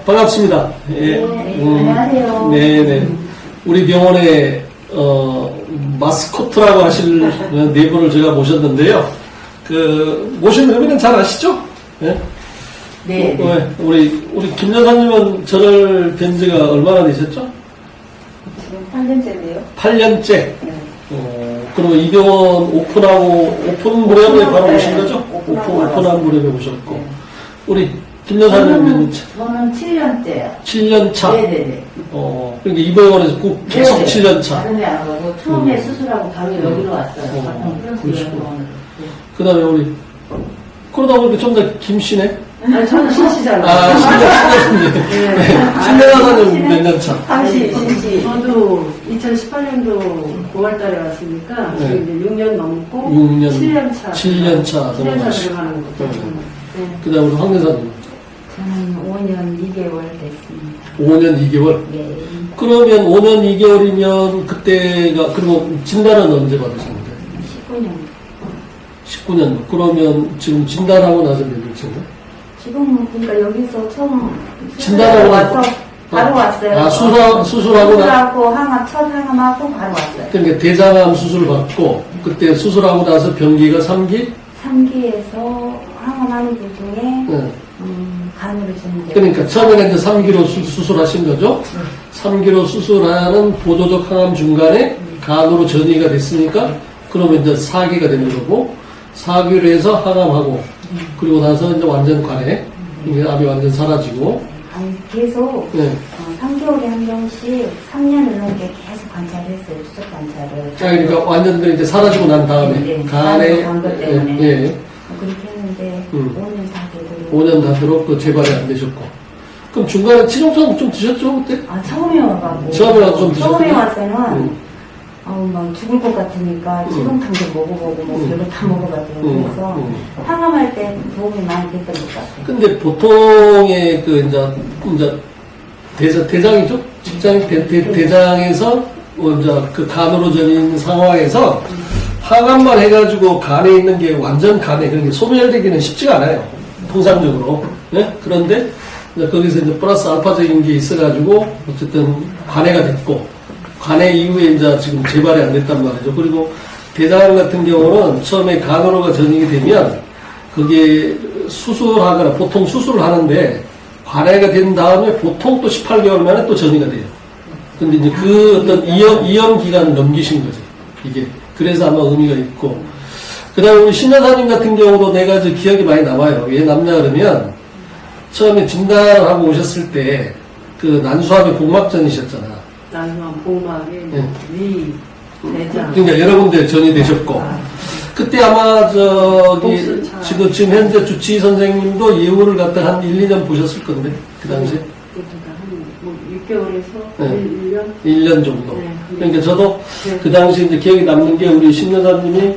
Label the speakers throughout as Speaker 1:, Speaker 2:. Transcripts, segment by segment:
Speaker 1: 반갑습니다. 예.
Speaker 2: 안녕하세요.
Speaker 1: 네네. 우리 병원에, 마스코트라고 하실 네 분을 제가 모셨는데요. 모신 의미는 잘 아시죠? 예?
Speaker 2: 네.
Speaker 1: 우리 김 여사님은 저를 뵌 지가 얼마나 되셨죠?
Speaker 2: 지금 8년째인데요.
Speaker 1: 8년째.
Speaker 2: 네.
Speaker 1: 그러면 이 병원 오픈 무렵에 바로 오신 거죠?
Speaker 2: 오픈하고
Speaker 1: 오픈한 무렵에 오셨고.
Speaker 2: 네.
Speaker 1: 우리 김 여사님 몇 년째?
Speaker 2: 저는 7년째요.
Speaker 1: 7년 차.
Speaker 2: 네네네.
Speaker 1: 그러니까 이 병원에서 꼭 계속
Speaker 2: 네네.
Speaker 1: 7년 차.
Speaker 2: 다른 데 안 가고 처음에 수술하고 바로 여기로 왔어요. 바통 플러스
Speaker 1: 그러시구나.
Speaker 2: 병원으로.
Speaker 1: 그 다음에 우리, 그러다 보니까 좀 더 김씨네?
Speaker 2: 아니, 저는 신시잖아요.
Speaker 1: 신년사님.
Speaker 2: 네.
Speaker 1: 신년사님 몇 년 차?
Speaker 2: 당시, 신시.
Speaker 3: 저도 2018년도 9월달에 왔으니까
Speaker 1: 네.
Speaker 3: 지금 이제 6년 넘고
Speaker 1: 6년,
Speaker 3: 7년 차.
Speaker 1: 7년 차
Speaker 3: 7년 차
Speaker 1: 넘어가시고.
Speaker 3: 들어가는 거죠. 네.
Speaker 1: 그 다음에 우리 황 여사님.
Speaker 2: 저는 5년 2개월 됐습니다.
Speaker 1: 5년 2개월?
Speaker 2: 네.
Speaker 1: 그러면 5년 2개월이면 그때가, 그리고 진단은 언제 받으셨는데?
Speaker 2: 19년.
Speaker 1: 19년. 그러면 지금 진단하고 나서 몇 년째인가?
Speaker 2: 지금 그러니까 여기서 처음
Speaker 1: 진단하고
Speaker 2: 와서 바로 왔어요.
Speaker 1: 수술하고
Speaker 2: 수술하고 첫 항암하고 바로 왔어요.
Speaker 1: 그러니까 대장암 수술 받고, 그때 수술하고 나서 병기가 3기?
Speaker 2: 3기에서 항암하는 도중에
Speaker 1: 네.
Speaker 2: 간으로 주는데
Speaker 1: 그러니까 처음에는 이제 3기로 수술하신 거죠? 3기로 수술하는 보조적 항암 중간에 간으로 전이가 됐으니까 그러면 이제 4기가 되는 거고 4기로 해서 항암하고 그리고 나서 이제 완전 관해 이게 암이 완전 사라지고
Speaker 2: 아니, 계속
Speaker 1: 네.
Speaker 2: 3개월에 한 병씩 3년을 넘게 계속 관찰했어요. 추적 관찰을.
Speaker 1: 그러니까 완전 이제 사라지고 난 다음에
Speaker 2: 네,
Speaker 1: 간에
Speaker 2: 간것 때문에.
Speaker 1: 예,
Speaker 2: 그렇게 했는데 5년 다 되도록
Speaker 1: 5년 다도록 그 재발이 안 되셨고 그럼 중간에 치료좀 좀 드셨죠 그때?
Speaker 2: 처음에 와가지고
Speaker 1: 처음에 와서 좀 드셨구나.
Speaker 2: 처음에 와서는 막 죽을 것 같으니까 치동탕도 먹어보고 뭐 별거 다 먹어봤어요. 그래서 항암할 때 도움이 많이 됐던 것 같아요.
Speaker 1: 근데 보통의 이제 대장이죠? 직장 대장에서 이제 그 간으로 전인 상황에서 항암만 해가지고 간에 있는 게 완전 간에 그런 게 소멸되기는 쉽지가 않아요. 통상적으로. 네? 그런데 이제 거기서 이제 플러스 알파적인 게 있어가지고 어쨌든 관해가 됐고 관해 이후에 이제 지금 재발이 안 됐단 말이죠. 그리고 대장암 같은 경우는 처음에 간으로가 전이게 되면 그게 수술하거나 보통 수술을 하는데 관해가 된 다음에 보통 또 18개월 만에 또 전이가 돼요. 근데 이제 그 어떤 이염 기간을 넘기신 거죠. 이게. 그래서 아마 의미가 있고. 그 다음에 우리 신여사님 같은 경우도 내가 저 기억이 많이 남아요. 왜 남냐 그러면 처음에 진단하고 오셨을 때 그 난수압의 복막전이셨잖아.
Speaker 3: 난수암, 복막에
Speaker 1: 네.
Speaker 3: 위, 대장.
Speaker 1: 그러니까 여러 군데 전이 되셨고. 그때 아마
Speaker 3: 복수차.
Speaker 1: 지금 현재 주치의 선생님도 예우를 갖다 한 1, 2년 보셨을 건데 그 당시에.
Speaker 3: 그러니까 한 6개월에서
Speaker 1: 네.
Speaker 3: 1년?
Speaker 1: 1년 정도.
Speaker 3: 네.
Speaker 1: 그러니까 저도
Speaker 3: 네.
Speaker 1: 그 당시 이제 기억에 남는 게 우리 신여사님이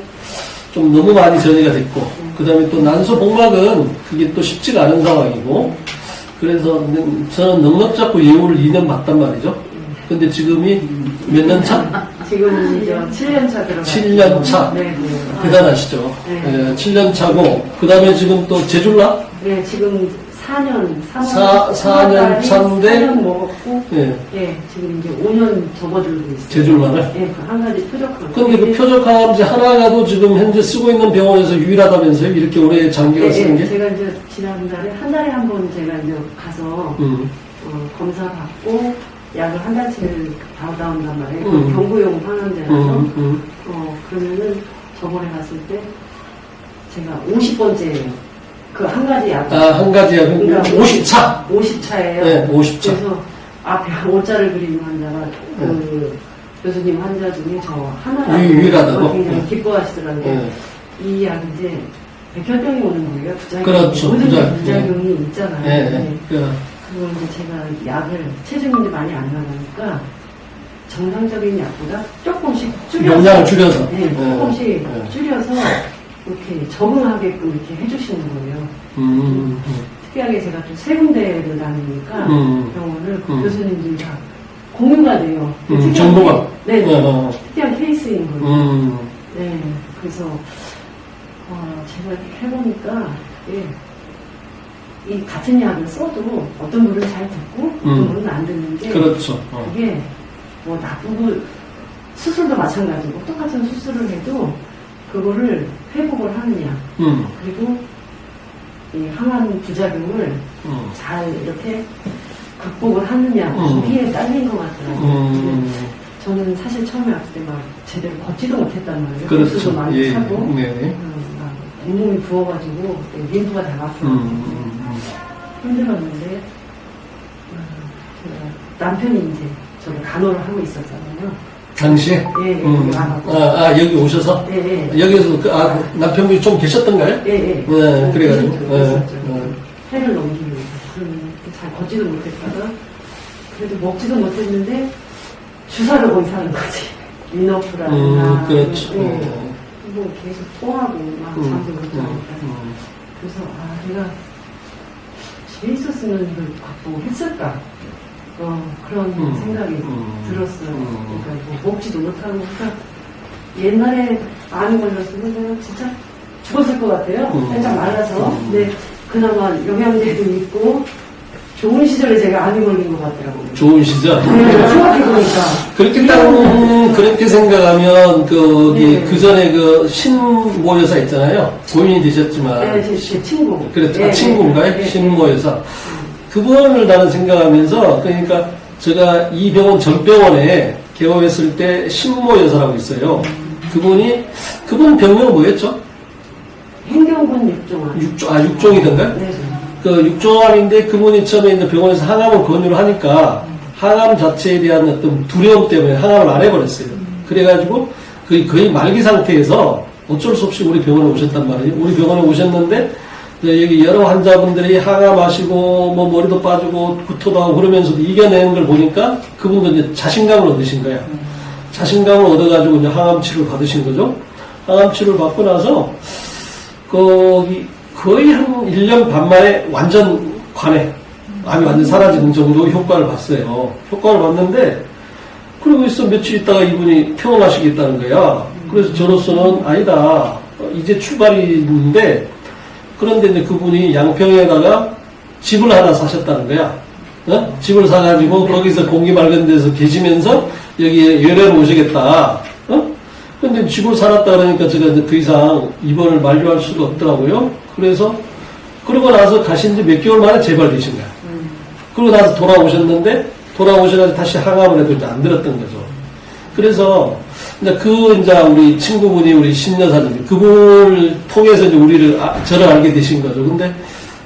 Speaker 1: 좀 너무 많이 전이가 됐고, 그 다음에 또 난소 복막은 그게 또 쉽지가 않은 상황이고, 그래서 저는 넉넉 잡고 예우를 2년 봤단 말이죠. 근데 지금이 몇 년 차?
Speaker 3: 지금 이제 7년 차 들어가요.
Speaker 1: 7년 차.
Speaker 3: 네, 네.
Speaker 1: 대단하시죠.
Speaker 3: 네.
Speaker 1: 7년 차고, 그 다음에 지금 또 제줄라?
Speaker 3: 네, 지금 4년
Speaker 1: 차인데,
Speaker 3: 4년 먹었고,
Speaker 1: 예.
Speaker 3: 예, 지금 이제 5년 접어들고 있어요.
Speaker 1: 제줄만을?
Speaker 3: 예, 한 가지 표적항.
Speaker 1: 근데 그 표적항암제 하나가도 지금 현재 쓰고 있는 병원에서 유일하다면서요? 이렇게 오래 장기간 쓰는 게?
Speaker 3: 제가 이제 지난달에 한 달에 한 번 제가 이제 가서 검사 받고 약을 한 달치를 받아온단 말이에요. 경구용 항암제라서 그러면은 저번에 갔을 때 제가 50번째예요. 그 한 가지 약.
Speaker 1: 한 가지야.
Speaker 3: 그러니까
Speaker 1: 50차.
Speaker 3: 50차예요.
Speaker 1: 네, 50차.
Speaker 3: 그래서 앞에 5자를 그리는 환자가 그 교수님 환자 중에 저 하나라고
Speaker 1: 유일하다고?
Speaker 3: 굉장히 기뻐하시더라고요.
Speaker 1: 네.
Speaker 3: 이 약이 이제 백혈병이 오는 거예요. 부작용이.
Speaker 1: 그렇죠.
Speaker 3: 모든
Speaker 1: 부작용.
Speaker 3: 부작용이 있잖아요.
Speaker 1: 네.
Speaker 3: 네.
Speaker 1: 그,
Speaker 3: 그걸 이제 제가 약을 체중이 많이 안 나가니까 정상적인 약보다 조금씩 줄여서
Speaker 1: 용량을 줄여서.
Speaker 3: 네, 조금씩
Speaker 1: 네.
Speaker 3: 줄여서 이렇게 적응하게끔 이렇게 해주시는 거예요. 특이하게 제가 또 세 군데를 다니니까 병원을 그 교수님들이 다 공유가 돼요.
Speaker 1: 정보가.
Speaker 3: 네,
Speaker 1: 네.
Speaker 3: 특이한 케이스인 거예요. 네, 그래서 제가 이렇게 해보니까 예, 이 같은 약을 써도 어떤 분은 잘 듣고 어떤 분은 안 듣는데
Speaker 1: 그렇죠.
Speaker 3: 그게 뭐 나쁘고 수술도 마찬가지고 똑같은 수술을 해도 그거를 회복을 하느냐 그리고 이 항암 부작용을 잘 이렇게 극복을 하느냐 거기에 딸린 것 같더라고요. 저는 사실 처음에 왔을 때 막 제대로 걷지도 못했단 말이에요.
Speaker 1: 그렇죠.
Speaker 3: 수도 많이
Speaker 1: 예.
Speaker 3: 차고
Speaker 1: 네네.
Speaker 3: 막 온몸이 부어가지고 그때 림프가 다 막혀 힘들었는데 제가 남편이 이제 저를 간호를 하고 있었잖아요.
Speaker 1: 당시에?
Speaker 3: 예,
Speaker 1: 여기 오셔서?
Speaker 3: 예, 예.
Speaker 1: 여기서 남편분이 좀 계셨던가요?
Speaker 3: 예, 예.
Speaker 1: 네, 그래가지고.
Speaker 3: 그랬었죠. 해를 넘기기 위해서. 잘 걷지도 못했다가, 그래도 먹지도 못했는데, 주사를 거기서 하는 거지. 리너프라든가.
Speaker 1: 그렇죠.
Speaker 3: 예. 뭐 계속 토하고, 막 잠도 못 자고. 그래서, 내가 집에 있었으면 이걸 극복했을까? 그런 생각이 들었어요. 그러니까 뭐 먹지도 못하고, 그러니까 옛날에 암이 걸렸으면 내가 진짜 죽었을 것 같아요. 살짝 말라서. 근데 그나마 영양제도 있고, 좋은 시절에 제가 암이 걸린 것 같더라고요.
Speaker 1: 좋은 시절?
Speaker 3: 네, 생각해보니까.
Speaker 1: 그렇게 생각하면, 그 전에 신모 여사 있잖아요. 고인이 되셨지만.
Speaker 3: 네, 제 친구.
Speaker 1: 그렇죠.
Speaker 3: 네,
Speaker 1: 친구인가요?
Speaker 3: 네, 네.
Speaker 1: 신모 여사. 그분을 나는 생각하면서, 그러니까 제가 이 병원 전병원에 개업했을 때 신모 여사라고 있어요. 그분 병명은 뭐였죠?
Speaker 3: 행경군 육종암.
Speaker 1: 육종이던가요?
Speaker 3: 네.
Speaker 1: 그 육종암인데 그분이 처음에 이제 병원에서 항암을 권유를 하니까 항암 자체에 대한 어떤 두려움 때문에 항암을 안 해버렸어요. 그래가지고 거의 말기 상태에서 어쩔 수 없이 우리 병원에 오셨단 말이에요. 우리 병원에 오셨는데 여기 여러 환자분들이 항암하시고 뭐 머리도 빠지고 구토도 하고 그러면서도 이겨내는 걸 보니까 그분도 이제 자신감을 얻으신 거야. 자신감을 얻어가지고 이제 항암 치료를 받으신 거죠. 항암 치료를 받고 나서 거의 한 1년 반 만에 완전 암이 완전 사라지는 정도 효과를 봤어요. 효과를 봤는데 그러고 있어 며칠 있다가 이분이 퇴원하시겠다는 거야. 그래서 저로서는 아니다. 이제 출발이 있는데 그런데 이제 그분이 양평에다가 집을 하나 사셨다는 거야. 집을 사가지고 거기서 공기 맑은 데서 계시면서 여기에 예배로 오시겠다. 근데 집을 살았다 그러니까 제가 이제 더 이상 입원을 만료할 수가 없더라고요. 그래서 그러고 나서 가신 지 몇 개월 만에 재발되신 거야. 그러고 나서 돌아오셨는데 돌아오셔가지고 다시 항암을 해도 이제 안 들었던 거죠. 그래서 이제 우리 친구분이 우리 신여사님 그분을 통해서 이제 저를 알게 되신 거죠. 근데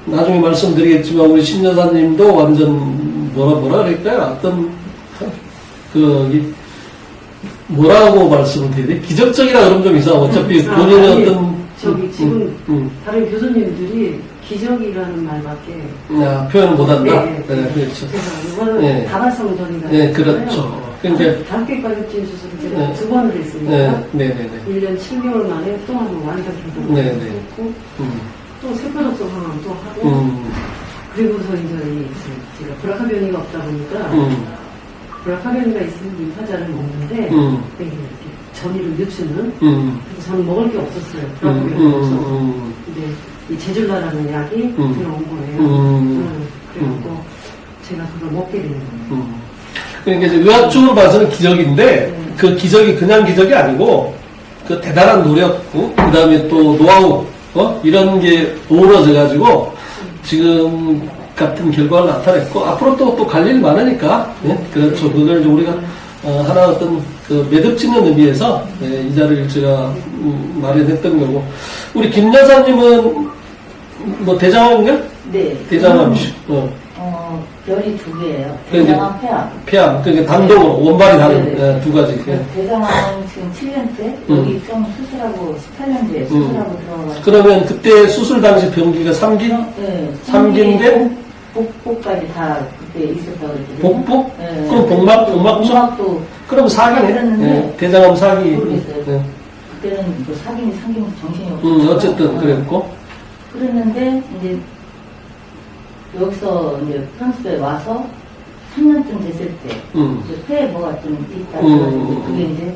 Speaker 1: 나중에 말씀드리겠지만 우리 신여사님도 완전 뭐라 그럴까요? 어떤 뭐라고 말씀을 드려야 돼? 기적적이라 그러면 좀 이상하고 어차피 본인의
Speaker 3: 지금 다른 교수님들이 기적이라는 말밖에
Speaker 1: 표현을 못한다.
Speaker 3: 네,
Speaker 1: 그렇죠.
Speaker 3: 이거는
Speaker 1: 네.
Speaker 3: 다발성전이라는
Speaker 1: 네, 그렇죠. 그러니까
Speaker 3: 다섯 개까지 찐 수술을 제가
Speaker 1: 네.
Speaker 3: 2번을 했으니까
Speaker 1: 네네네.
Speaker 3: 1년 7개월 만에 또 한 번 완전 개봉을
Speaker 1: 네네.
Speaker 3: 했고 또 세포독성 항암 또 하고 그리고서 이제 제가 브라카변이가 없다 보니까 브라카변이가 있으면 림파자를 먹는데 이렇게 전이를 늦추는 그래서 저는 먹을 게 없었어요. 브라카변이 없어서 근데 이 제줄라라는 약이 들어온 거예요. 그래갖고 제가 그걸 먹게 되는 거예요.
Speaker 1: 그러니까 이제 의학적으로 봐서는 기적인데 그 기적이 그냥 기적이 아니고 그 대단한 노력, 그 다음에 또 노하우 이런 게 어우러져 가지고 지금 같은 결과를 나타냈고 앞으로 또 갈 일이 많으니까 그렇죠. 그걸 이제 우리가 하나 어떤 매듭 짓는 의미에서 이 자리를 제가 마련했던 거고 우리 김 여사님은 뭐 대장암인가?
Speaker 2: 네.
Speaker 1: 대장암이시고
Speaker 2: 별이 2개예요.
Speaker 1: 그러니까
Speaker 2: 대장암, 폐암.
Speaker 1: 폐암, 그러니까 단독으로 원발이 다른
Speaker 2: 네.
Speaker 1: 두 가지.
Speaker 2: 대장암 지금 7년째, 여기 좀 수술하고 18년 뒤에 수술하고 들어가가지고.
Speaker 1: 그러면 그때 수술 당시 병기가 3기?
Speaker 2: 네.
Speaker 1: 3기인데?
Speaker 2: 복부까지 다 그때 있었다고 그랬거든요.
Speaker 1: 복부?
Speaker 2: 네.
Speaker 1: 그럼 복막죠?
Speaker 2: 복막도.
Speaker 1: 그럼 4기네?
Speaker 2: 그랬는데
Speaker 1: 대장암 4기.
Speaker 2: 모르겠어요. 그때는 뭐 4기니 3기니 정신이 없었어요.
Speaker 1: 어쨌든 그랬고.
Speaker 2: 그랬는데, 이제, 여기서 이제 프랑스에 와서 3년쯤 됐을 때, 이제 폐에 뭐가 좀 있다. 그래가지고 그게 이제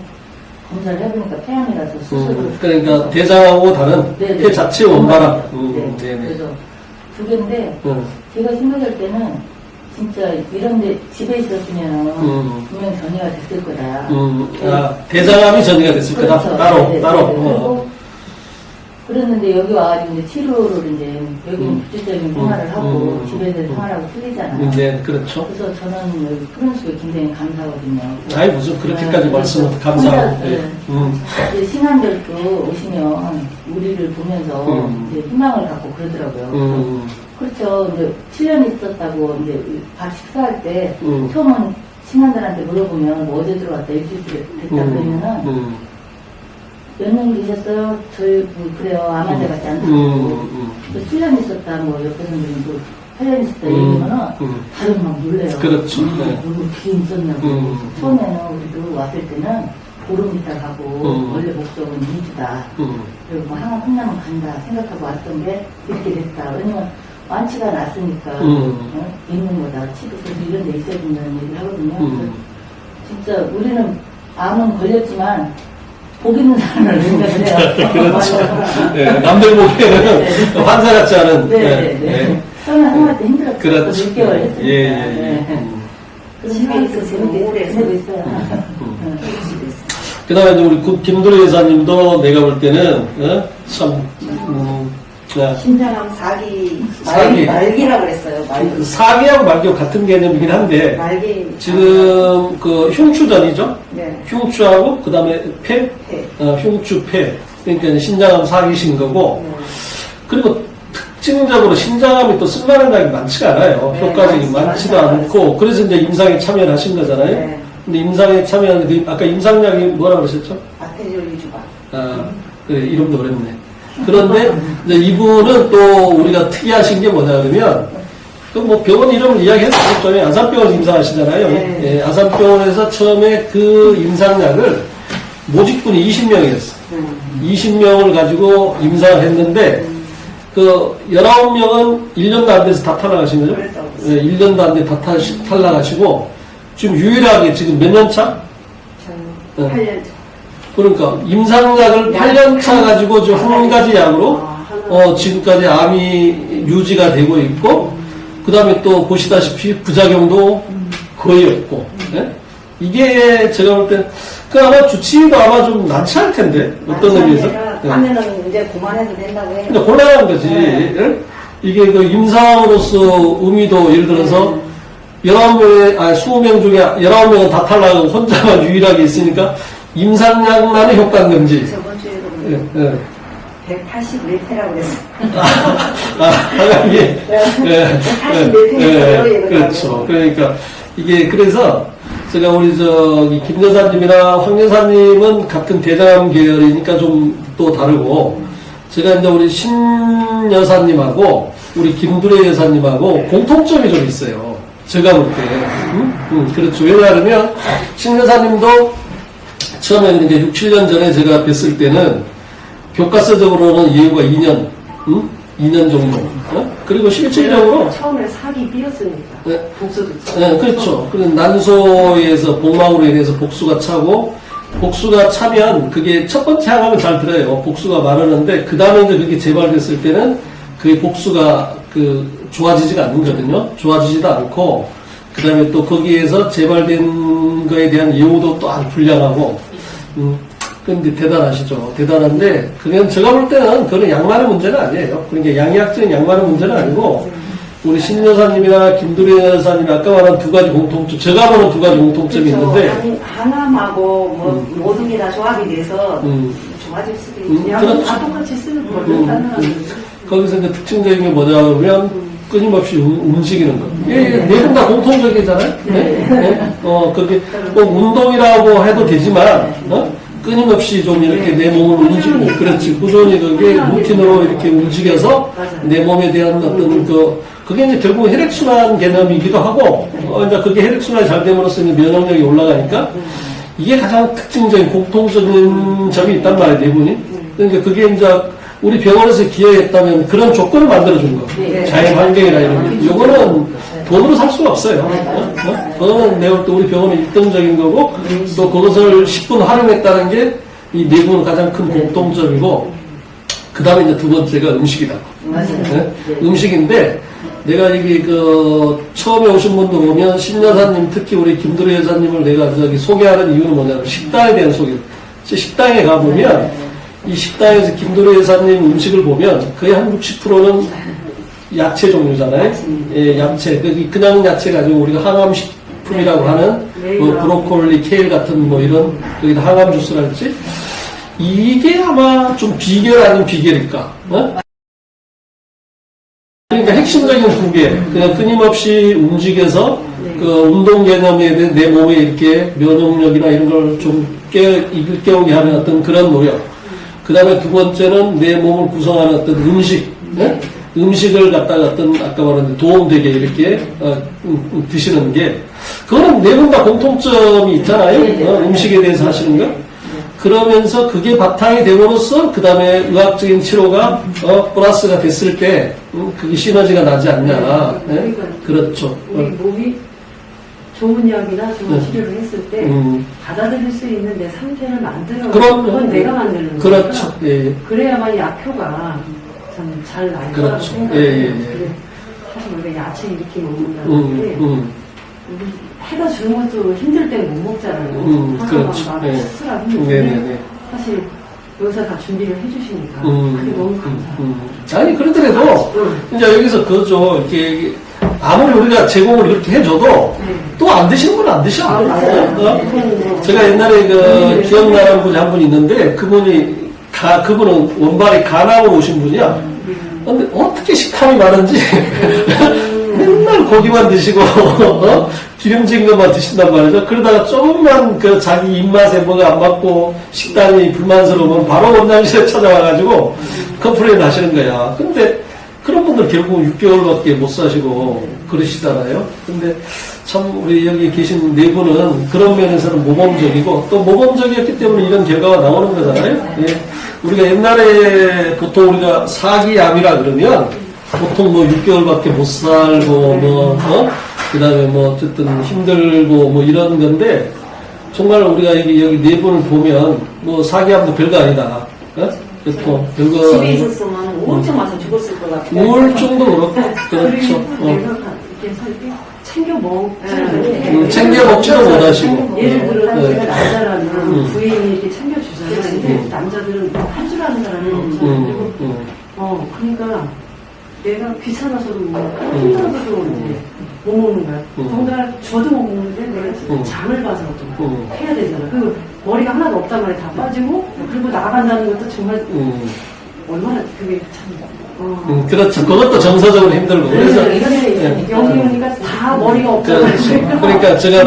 Speaker 2: 검사를 해보니까 폐암이라서 수술을.
Speaker 1: 그러니까 대장암하고 다른
Speaker 2: 네네.
Speaker 1: 폐 자체 원발암.
Speaker 2: 네.
Speaker 1: 네네.
Speaker 2: 그래서 두 개인데 제가 생각할 때는 진짜 이런데 집에 있었으면 분명 전이가 됐을 거다.
Speaker 1: 아, 대장암이 전이가 됐을 거다.
Speaker 2: 그렇죠.
Speaker 1: 따로
Speaker 2: 네,
Speaker 1: 따로.
Speaker 2: 네, 네. 그리고 그랬는데 여기 와가지고 이제 치료를 이제 여기는 구체적인 생활을 하고 집에서 생활하고 틀리잖아요.
Speaker 1: 네, 그렇죠.
Speaker 2: 그래서 저는 여기 프랑스에 굉장히 감사하거든요.
Speaker 1: 아이 무슨 그렇게까지
Speaker 2: 네,
Speaker 1: 말씀을
Speaker 2: 그래서
Speaker 1: 감사하고.
Speaker 2: 혼자,
Speaker 1: 예.
Speaker 2: 이제 신앙들도 오시면 우리를 보면서 이제 희망을 갖고 그러더라고요. 그렇죠. 이제 7년 있었다고 이제 밥 식사할 때 처음은 신앙들한테 물어보면 뭐 어제 들어왔다 일주일 됐다 그러면은 몇 년 계셨어요? 저희 뭐 그래요. 암환자 같지 않다고. 7년 있었다. 뭐 옆에 선생님도 8년 있었다 얘기하면은 다들 막 놀래요.
Speaker 1: 그렇죠. 네.
Speaker 2: 어떻게 있었냐고. 처음에는 우리도 왔을 때는 보름 있다 가고 원래 목적은 2주다. 그리고 뭐 하나 끝나면 간다 생각하고 왔던 게 이렇게 됐다. 왜냐면 완치가 났으니까 있는 거다. 치료도 이런 데 있어야 된다는 얘기를 하거든요. 그래서 진짜 우리는 암은 걸렸지만 복 있는 사람을 생각을 해요.
Speaker 1: 그렇죠. 네, 남들 보기에는 환사 같지 않은.
Speaker 2: 네네네. 처음에 할머니 때 힘들었죠.
Speaker 1: 그렇죠.
Speaker 2: 6개월 했으니까.
Speaker 1: 예.
Speaker 2: 네.
Speaker 3: 집에 있어서
Speaker 2: 재밌게
Speaker 3: 오래
Speaker 2: 지내고 있어요.
Speaker 3: 집에 있어.
Speaker 1: 그 다음에 우리 김도래 여사님도 내가 볼 때는, 참,
Speaker 4: 신장암 사기
Speaker 1: 사기.
Speaker 4: 말기라고 그랬어요. 말기.
Speaker 1: 사기하고 말기하고 같은 개념이긴 한데,
Speaker 4: 말기.
Speaker 1: 지금 그 흉추전이죠?
Speaker 4: 네.
Speaker 1: 흉추하고 그 다음에 폐,
Speaker 4: 폐.
Speaker 1: 흉추 폐. 그러니까 신장암 사기신 거고,
Speaker 4: 네.
Speaker 1: 그리고 특징적으로 신장암이 또 쓸만한 약이 많지가 않아요.
Speaker 4: 네,
Speaker 1: 효과적이 많지도
Speaker 4: 많지
Speaker 1: 않고, 그래서 이제 임상에 참여를 하신 거잖아요.
Speaker 4: 네.
Speaker 1: 근데 임상에 참여하는 그, 아까 임상약이 뭐라고 그러셨죠?
Speaker 4: 아테졸 위주가.
Speaker 1: 아, 그래, 이름도 어렵네. 그런데 이제 이분은 또 우리가 특이하신 게 뭐냐 그러면, 그 뭐 병원 이름을 이야기해도 되겠죠. 아산병원 임상하시잖아요.
Speaker 4: 네.
Speaker 1: 예, 아산병원에서 처음에 그 임상약을 모집군이 20명이었어. 20명을 가지고 임상을 했는데, 그 19명은 1년도 안 돼서 다 탈락하신 거죠?
Speaker 4: 그랬다고
Speaker 1: 예, 1년도 안 돼 다 탈락하시고, 지금 유일하게 지금 몇 년 차?
Speaker 4: 저는
Speaker 1: 네.
Speaker 4: 8년 차.
Speaker 1: 그러니까 임상약을 8년 차 가지고 지금 한 가지 약으로 지금까지 암이 유지가 되고 있고, 그 다음에 또 보시다시피 부작용도 거의 없고, 예? 이게 제가 볼 때, 그 아마 주치의도 아마 좀 난처할 텐데, 어떤 의미에서? 예.
Speaker 4: 하면은 이제 그만해도 된다고 해요.
Speaker 1: 근데 곤란한 거지.
Speaker 4: 네.
Speaker 1: 예? 이게 그 임상으로서 의미도 예를 들어서 20명 중에 19명은 다 탈락하고 혼자만 유일하게 있으니까 임상약만의 효과는 금지.
Speaker 4: 저번 주에도
Speaker 1: 예, 예.
Speaker 4: 181회라고 그랬어요.
Speaker 1: 하여간 이게, 그렇죠. 그러니까, 이게, 그래서, 제가 우리 김 여사님이나 황 여사님은 같은 대장암 계열이니까 좀 또 다르고, 제가 이제 우리 신 여사님하고, 우리 김두래 여사님하고 공통점이 좀 있어요. 제가 볼 때. 그렇죠. 왜냐하면, 신 여사님도 처음에 이제 6, 7년 전에 제가 뵀을 때는 교과서적으로는 예후가 2년, 2년 정도. 그리고 실질적으로.
Speaker 3: 처음에 사기 삐었으니까.
Speaker 1: 네.
Speaker 3: 복수도
Speaker 1: 네, 그렇죠. 그래서 난소에서 복막으로 인해서 복수가 차고, 복수가 차면 그게 첫 번째 항암은 잘 들어요. 복수가 마르는데, 그 다음에 이제 그게 재발됐을 때는 그게 복수가 좋아지지가 않거든요. 좋아지지도 않고, 그 다음에 또 거기에서 재발된 거에 대한 예후도 또 아주 불량하고, 근데 대단하시죠. 대단한데, 그냥 제가 볼 때는 그런 양만의 문제는 아니에요. 그러니까 양의학적인 양만의 문제는 아니고, 우리 신 여사님이나 김두래 여사님 아까 말한 두 가지 공통점, 제가 보는 두 가지 공통점이 있는데,
Speaker 4: 항암하고 뭐 모든 게 다 조합이 돼서 좋아질 수도 있고.
Speaker 1: 그렇죠.
Speaker 3: 다 똑같이 쓰는 거죠.
Speaker 1: 거기서 이제 특징적인 게 뭐냐 그러면, 끊임없이 움직이는 거. 이게 네 분 다 공통적이잖아요? 네? 그게 꼭 운동이라고 해도 되지만, 끊임없이 좀 이렇게 내 몸을 움직이고, 그렇지. 꾸준히 그게 루틴으로 이렇게 움직여서 내 몸에 대한 어떤 그게 이제 결국 혈액순환 개념이기도 하고, 이제 그게 혈액순환이 잘 됨으로써 이제 면역력이 올라가니까, 이게 가장 특징적인 공통적인 점이 있단 말이에요, 네 분이. 그러니까 그게 이제 우리 병원에서 기여했다면 그런 조건을 만들어준 거.
Speaker 2: 네.
Speaker 1: 자연 환경이나 이런 게. 요거는 돈으로 살 수가 없어요. 그거는 내가 볼 때 우리 병원의 일등적인 거고, 또 그것을 10분 활용했다는 게 이 네 분은 가장 큰 공통점이고, 그 다음에 이제 두 번째가 음식이다.
Speaker 2: 맞아요.
Speaker 1: 네?
Speaker 2: 네.
Speaker 1: 음식인데 내가 이게 그 처음에 오신 분도 보면 신여사님 특히 우리 김두루 여사님을 내가 저기 소개하는 이유는 뭐냐면 식당에 대한 소개. 식당에 가보면 이 식당에서 김두루 여사님 음식을 보면 거의 한 60%는 야채 종류잖아요. 예, 야채. 그냥 야채 가지고 우리가 항암식품이라고 하는 뭐 브로콜리, 케일 같은 뭐 이런 거기다 항암 주스랄지 이게 아마 좀 비결 아닌 비결일까? 어? 그러니까 핵심적인 두 개, 그냥 끊임없이 움직여서 그 운동 개념에 대한 내 몸에 이렇게 면역력이나 이런 걸 좀 일깨우게 하는 어떤 그런 노력. 그 다음에 두 번째는 내 몸을 구성하는 어떤 음식, 네? 음식을 갖다가 어떤 아까 말한 도움되게 이렇게 드시는 게 그거는 네 분 다 공통점이 있잖아요. 음식에 대해서 하시는 거. 그러면서 그게 바탕이 됨으로써 그 다음에 의학적인 치료가 플러스가 됐을 때 그게 시너지가 나지 않냐. 네? 그렇죠.
Speaker 3: 우리 몸이 좋은 약이나 좋은
Speaker 1: 네.
Speaker 3: 치료를 했을 때 받아들일 수 있는 내 상태를 만들어
Speaker 1: 그럼요.
Speaker 3: 그건 내가 만드는 거니까
Speaker 1: 그렇죠. 예.
Speaker 3: 그래야만 약효가 참 잘 날 거라고
Speaker 1: 그렇죠.
Speaker 3: 생각해요.
Speaker 1: 예, 예, 예.
Speaker 3: 그래, 사실 우리가 야채 이렇게 먹는다는 게 우리 해다 주는 것도 힘들 때 못 먹잖아요.
Speaker 1: 그렇죠.
Speaker 3: 막
Speaker 1: 예.
Speaker 3: 스스로 힘든데
Speaker 1: 네네네.
Speaker 3: 사실 여기서 다 준비를 해주시니까 그게 너무 감사해요.
Speaker 1: 아니 그러더라도 이제 여기서 그죠 이렇게 아무리 우리가 제공을 이렇게 해줘도 또 안 드시는 분 안 드셔. 제가 옛날에 그 기억나는 분이 한 분 있는데 그분은 원발이 간암으로 오신 분이야. 근데 어떻게 식탐이 많은지 맨날 고기만 드시고 기름진 것만 드신단 말이죠. 그러다가 조금만 그 자기 입맛에 뭐가 안 맞고 식단이 불만스러우면 바로 원장실에 찾아와가지고 컴플레인 하시는 거야. 근데 그런 분들 결국 6개월밖에 못 사시고 그러시잖아요. 근데 참 우리 여기 계신 네 분은 그런 면에서는 모범적이고 또 모범적이었기 때문에 이런 결과가 나오는 거잖아요. 예. 우리가 옛날에 보통 우리가 사기암이라 그러면 보통 뭐 6개월밖에 못 살고 그 다음에 뭐 어쨌든 힘들고 뭐 이런 건데 정말 우리가 여기 네 분을 보면 뭐 사기암도 별거 아니다. 그렇고 별거
Speaker 4: 집에 있었으면 우울증 와서 죽었을 것 같아요.
Speaker 1: 우울증도 그렇고 그렇죠.
Speaker 3: 내가 이렇게 챙겨
Speaker 1: 챙겨 먹지도 못하시고.
Speaker 3: 예를 들어
Speaker 1: 네.
Speaker 3: 제가 남자라면 부인이 이렇게 챙겨주잖아요. 근데 남자들은 할 줄 아는 사람이 없잖아요. 그리고 그러니까 내가 귀찮아서도 힘들어서도 이제 못 먹는 거야. 더군다나 저도 못 먹는데 내가 장을 봐서 좀 해야 되잖아. 그리고 머리가 하나도 없단 말이야. 다 빠지고 그리고 나간다는 것도 정말 얼마나 그게 참
Speaker 1: 그렇죠. 그것도 정서적으로 힘들고. 그래서
Speaker 3: 여기 오니까 다 머리가 없잖아요.
Speaker 1: 그러니까 제가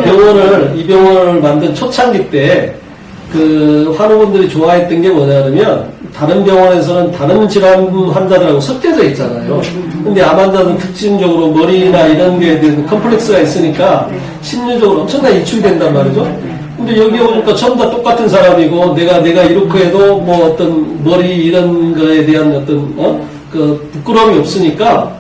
Speaker 1: 이 병원을 만든 초창기 때 그 환우분들이 좋아했던 게 뭐냐면 다른 병원에서는 다른 질환 환자들하고 섞여져 있잖아요. 근데 암 환자들은 특징적으로 머리나 이런 게 대한 컴플렉스가 있으니까 심리적으로 엄청나게 이축이 된단 말이죠. 근데 여기 오니까 전부 다 똑같은 사람이고 내가 이렇게 해도 뭐 어떤 머리 이런 거에 대한 어떤 그 부끄러움이 없으니까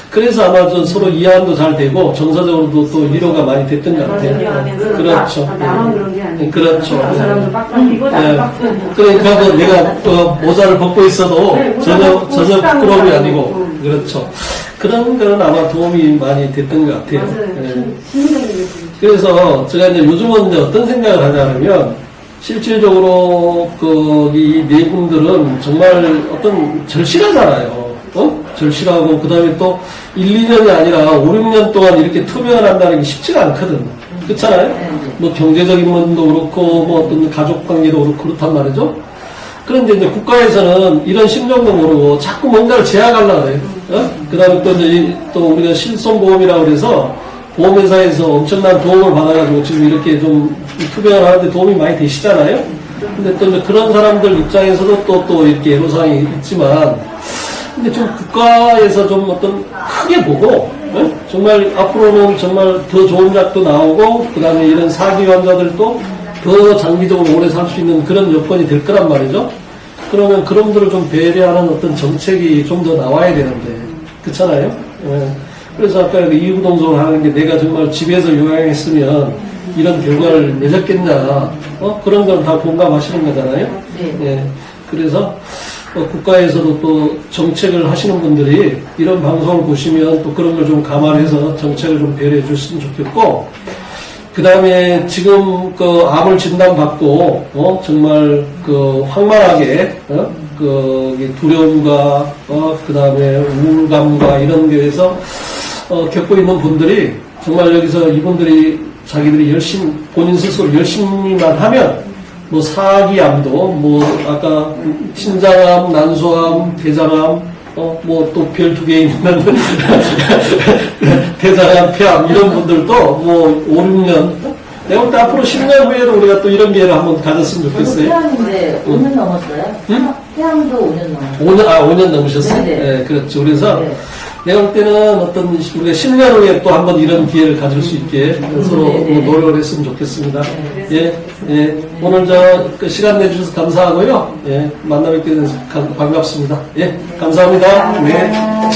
Speaker 1: 그래서 아마 좀 서로 이해도 잘 되고 정서적으로도 또 위로가 많이 됐던 것 같아요. 그렇죠.
Speaker 3: 나만 그런 게 아니고
Speaker 1: 그렇죠.
Speaker 3: 그 사람도 빡빡이고 나도 빡빡이고
Speaker 1: 그러니까 그 내가 모자를 벗고 있어도 전혀 부끄러움이 아니고 그렇죠. 그런 거는 아마 도움이 많이 됐던 것 같아요.
Speaker 3: 맞아요. 심리적인
Speaker 1: 그래서 제가 이제 요즘은 이제 어떤 생각을 하냐면 실질적으로 이 네 분들은 정말 어떤 절실하잖아요. 절실하고 그다음에 또 1, 2년이 아니라 5, 6년 동안 이렇게 투병을 한다는 게 쉽지가 않거든. 그렇잖아요. 뭐 경제적인 면도 그렇고 뭐 어떤 가족 관계도 그렇고 그렇단 말이죠. 그런데 이제 국가에서는 이런 심정도 모르고 자꾸 뭔가를 제약하려고 해요. 그다음에 또 우리가 실손보험이라고 그래서 보험회사에서 엄청난 도움을 받아가지고 지금 이렇게 좀 투병을 하는데 도움이 많이 되시잖아요. 근데 또 이제 그런 사람들 입장에서도 또 이렇게 애로사항이 있지만, 근데 좀 국가에서 좀 어떤 크게 보고, 정말 앞으로는 정말 더 좋은 약도 나오고, 그 다음에 이런 사기 환자들도 더 장기적으로 오래 살 수 있는 그런 여건이 될 거란 말이죠. 그러면 그런 분들을 좀 배려하는 어떤 정책이 좀 더 나와야 되는데, 그렇잖아요. 그래서 아까 이구동성을 하는 게 내가 정말 집에서 요양했으면 이런 결과를 맺었겠냐, 그런 건 다 공감하시는 거잖아요.
Speaker 2: 네.
Speaker 1: 예. 그래서 국가에서도 또 정책을 하시는 분들이 이런 방송을 보시면 또 그런 걸 좀 감안해서 정책을 좀 배려해 주셨으면 좋겠고, 그 다음에 지금 그 암을 진단받고, 정말 그 황만하게, 그 두려움과, 그 다음에 우울감과 이런 데에서, 겪고 있는 분들이 정말 여기서 이분들이 자기들이 열심히, 본인 스스로 열심히만 하면, 뭐 사기암도, 뭐 아까 신장암, 난소암, 대장암, 뭐 또 별 2개 있는 대장암, 폐암 이런 분들도 뭐 5, 6년 내가 볼 때 앞으로 10년 후에도 우리가 또 이런 기회를 한번 가졌으면
Speaker 2: 저도
Speaker 1: 좋겠어요.
Speaker 2: 폐암인데 5년 넘었어요.
Speaker 1: 응?
Speaker 2: 폐암도 5년 넘었어요.
Speaker 1: 5년 넘으셨어요?
Speaker 2: 네네.
Speaker 1: 네, 그렇죠. 그래서
Speaker 2: 네.
Speaker 1: 내가 볼 때는 어떤 우리가 10년 후에 또 한번 이런 기회를 가질 수 있게 서로
Speaker 2: 네네.
Speaker 1: 뭐 노력을 했으면 좋겠습니다.
Speaker 2: 네,
Speaker 1: 예, 예. 오늘 그 시간 내주셔서 감사하고요. 예, 만나 뵙게 돼서 반갑습니다. 예, 감사합니다. 네.
Speaker 2: 아,